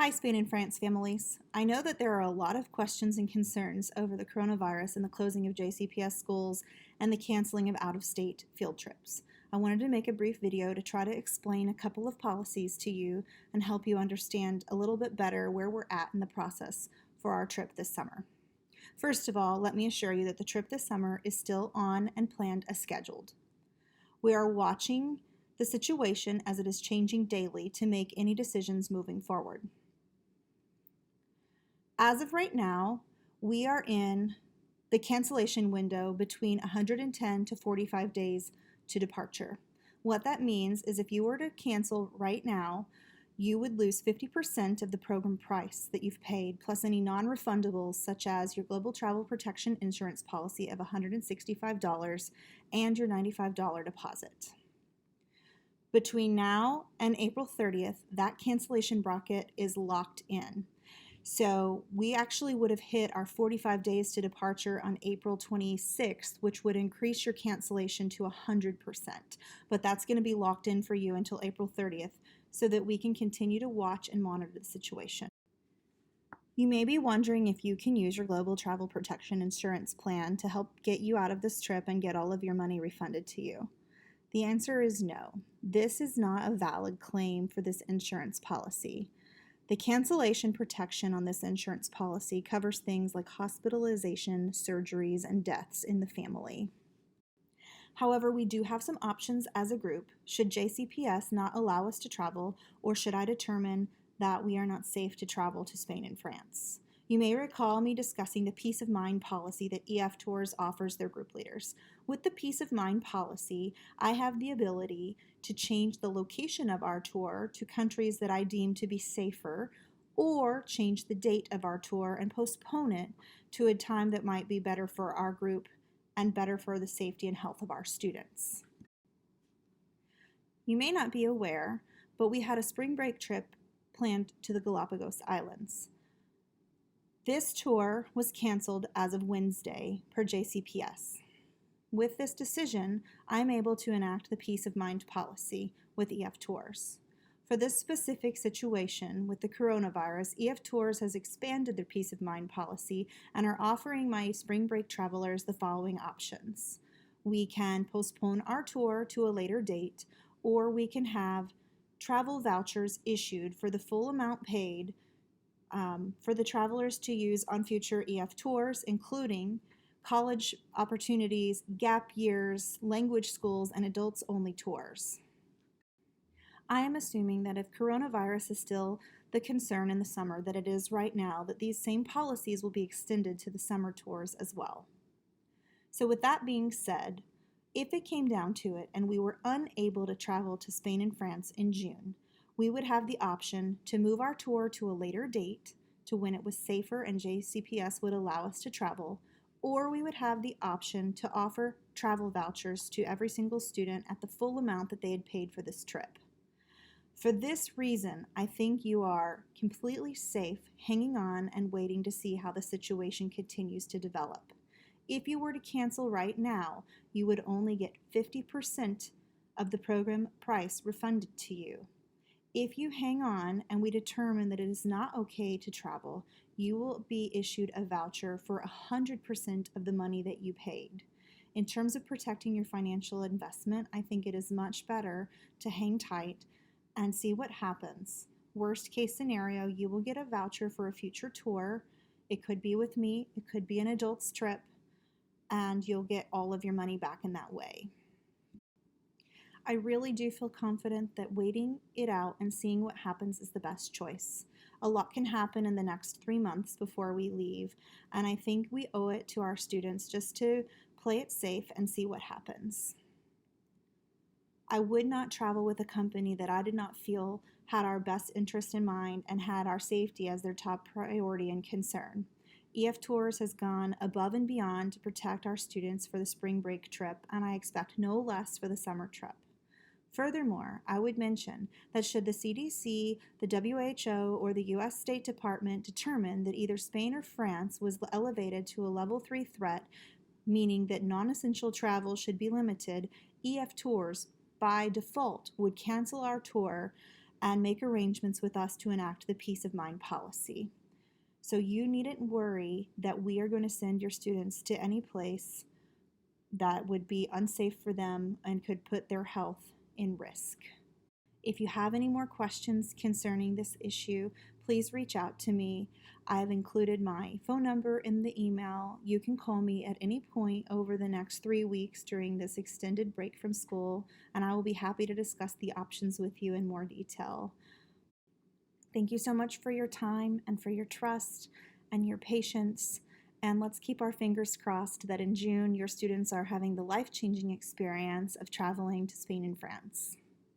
Hi, Spain and France families. I know that there are a lot of questions and concerns over the coronavirus and the closing of JCPS schools and the canceling of out of state field trips. I wanted to make a brief video to try to explain a couple of policies to you and help you understand a little bit better where we're at in the process for our trip this summer. First of all, let me assure you that the trip this summer is still on and planned as scheduled. We are watching the situation as it is changing daily to make any decisions moving forward. As of right now, we are in the cancellation window between 110 to 45 days to departure. What that means is if you were to cancel right now, you would lose 50% of the program price that you've paid, plus any non-refundables such as your Global Travel Protection Insurance policy of $165 and your $95 deposit. Between now and April 30th, that cancellation bracket is locked in. So we actually would have hit our 45 days to departure on April 26th, which would increase your cancellation to 100%. But that's going to be locked in for you until April 30th so that we can continue to watch and monitor the situation. You may be wondering if you can use your Global Travel Protection Insurance plan to help get you out of this trip and get all of your money refunded to you. The answer is no. This is not a valid claim for this insurance policy. The cancellation protection on this insurance policy covers things like hospitalization, surgeries, and deaths in the family. However, we do have some options as a group should JCPS not allow us to travel or should I determine that we are not safe to travel to Spain and France. You may recall me discussing the Peace of Mind policy that EF Tours offers their group leaders. With the Peace of Mind policy, I have the ability to change the location of our tour to countries that I deem to be safer, or change the date of our tour and postpone it to a time that might be better for our group and better for the safety and health of our students. You may not be aware, but we had a spring break trip planned to the Galapagos Islands. This tour was canceled as of Wednesday per JCPS. With this decision, I'm able to enact the Peace of Mind policy with EF Tours. For this specific situation with the coronavirus, EF Tours has expanded their Peace of Mind policy and are offering my spring break travelers the following options. We can postpone our tour to a later date, or we can have travel vouchers issued for the full amount paid for the travelers to use on future EF Tours, including college opportunities, gap years, language schools, and adults-only tours. I am assuming that if coronavirus is still the concern in the summer that it is right now, that these same policies will be extended to the summer tours as well. So with that being said, if it came down to it and we were unable to travel to Spain and France in June, we would have the option to move our tour to a later date to when it was safer and JCPS would allow us to travel, or we would have the option to offer travel vouchers to every single student at the full amount that they had paid for this trip. For this reason, I think you are completely safe hanging on and waiting to see how the situation continues to develop. If you were to cancel right now, you would only get 50% of the program price refunded to you. If you hang on and we determine that it is not okay to travel, you will be issued a voucher for 100% of the money that you paid. In terms of protecting your financial investment, I think it is much better to hang tight and see what happens. Worst case scenario, you will get a voucher for a future tour. It could be with me, it could be an adult's trip, and you'll get all of your money back in that way. I really do feel confident that waiting it out and seeing what happens is the best choice. A lot can happen in the next 3 months before we leave, and I think we owe it to our students just to play it safe and see what happens. I would not travel with a company that I did not feel had our best interest in mind and had our safety as their top priority and concern. EF Tours has gone above and beyond to protect our students for the spring break trip, and I expect no less for the summer trip. Furthermore, I would mention that should the CDC, the WHO, or the U.S. State Department determine that either Spain or France was elevated to a level 3 threat, meaning that non-essential travel should be limited, EF Tours, by default, would cancel our tour and make arrangements with us to enact the Peace of Mind policy. So you needn't worry that we are going to send your students to any place that would be unsafe for them and could put their health in risk. If you have any more questions concerning this issue, please reach out to me. I've included my phone number in the email. You can call me at any point over the next 3 weeks during this extended break from school, and I will be happy to discuss the options with you in more detail. Thank you so much for your time and for your trust and your patience. And let's keep our fingers crossed that in June your students are having the life-changing experience of traveling to Spain and France.